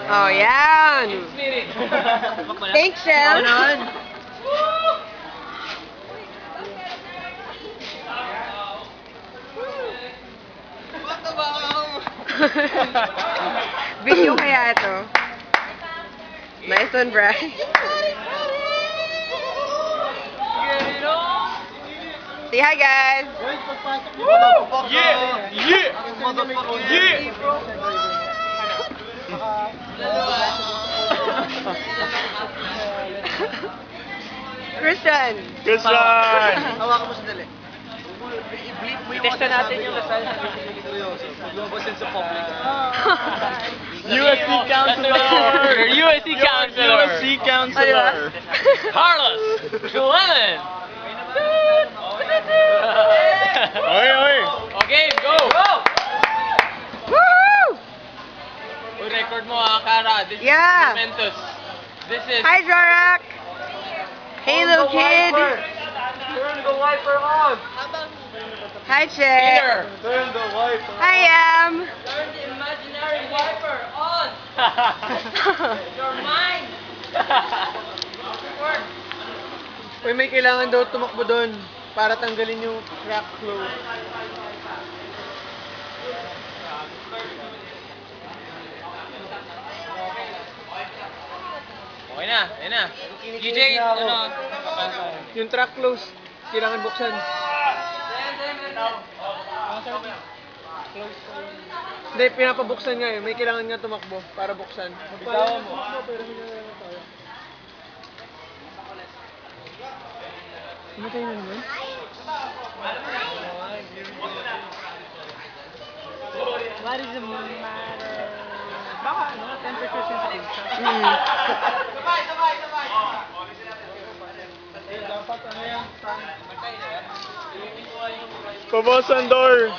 Oh, yan! Thanks, Shell! Video kaya ito? Nice one, Brad. Say hi, guys! Yeah! Yeah! Yeah! Christian! Christian! Hawakan mo sandali. I-testa natin yung Lasal. Lumabas yan sa public. USC counselor! USC counselor! USC counselor! Carlos! Llewellyn! Oy, oy! Okay, go! Woo! Uy, record mo Kara. This Yeah. is momentous. This is... Hi, Jorak! Hey, little kid! Turn the wiper on! Hi, Che! Peter! Turn the wiper on! Hi, Am! Turn the imaginary wiper on! Your mind! Uy, may kailangan daw tumakbo doon para tanggalin yung crack flow. Okay na, ayun na. DJ, ano? Yung track close, kailangan buksan. Hindi, pinapabuksan nga eh. May kailangan nga tumakbo para buksan. Bitawan mo. Tumatay na naman? What is the matter? Baka ano, temperature sensation. Dapat ano yan? Pabasan door!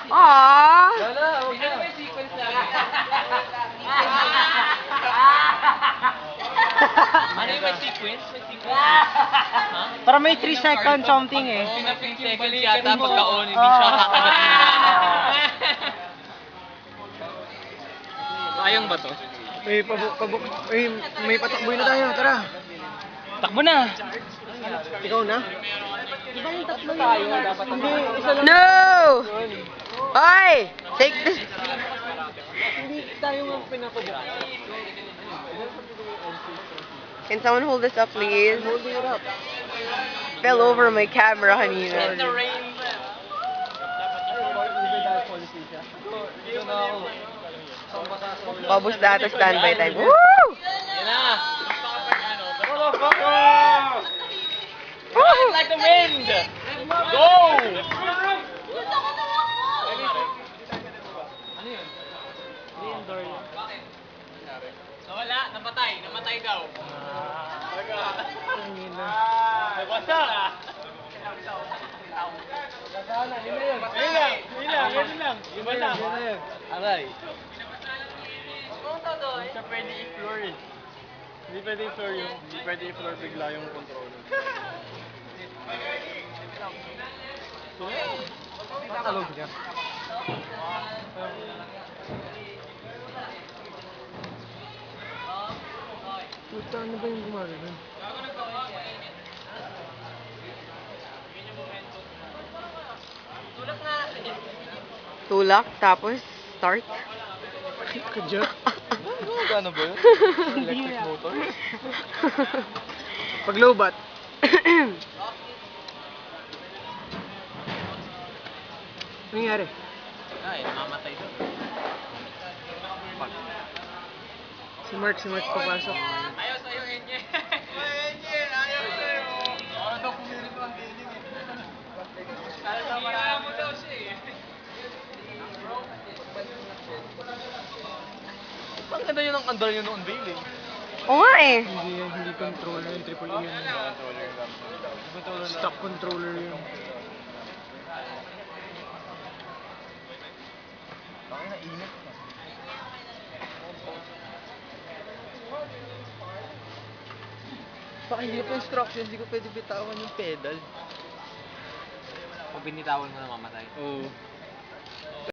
Aww! Ano may sequence lagi? Ano yung may sequence? May sequence? Ha? Para may 3 second something eh. Oo, may 3 seconds yata pagka-on, hindi siya kakagat na. Sayang ba to? May patakboy na tayo, tara. Takbo na! Ikaw na? Di ba yung tatlo tayo? Dapat hindi, isa lang. No! Oy! Take this! Hindi tayo ang pinapabuk. Can someone hold this up, please? Holding it up. Fell over my camera kanina. The rain. Paubos lahat ang standby time. Woo! Yan na! Ride like the wind! Go! Ano yun? Nawala, namatay daw. Basta! Yun lang. Aray. Hindi siya pwede i-floor eh. Hindi pwede i-floor yung, hindi pwede i-floor bigla yung controller. Matalog niya. Puta, ano ba yung gumagano? Tulak, tapos start. Kadya? Ano ba yun? Electric motor? Pag low bat. Ano nangyari? Ay, namamatay daw. Si Mark papasok. Ayaw sa'yo, Enye. Enye, ayaw sa'yo. Ako daw pumilit ko ang ganyan eh. Kaya mo daw siya eh. Ang ganda yun ang andar yun noon, Bailey. Oo nga eh. Hindi controller yung triple E yun. Stock controller yun. Baka hindi pa instruction, hindi ko pwede bitawan yung pedal. Pag binitawan mo na mamatay. Oo.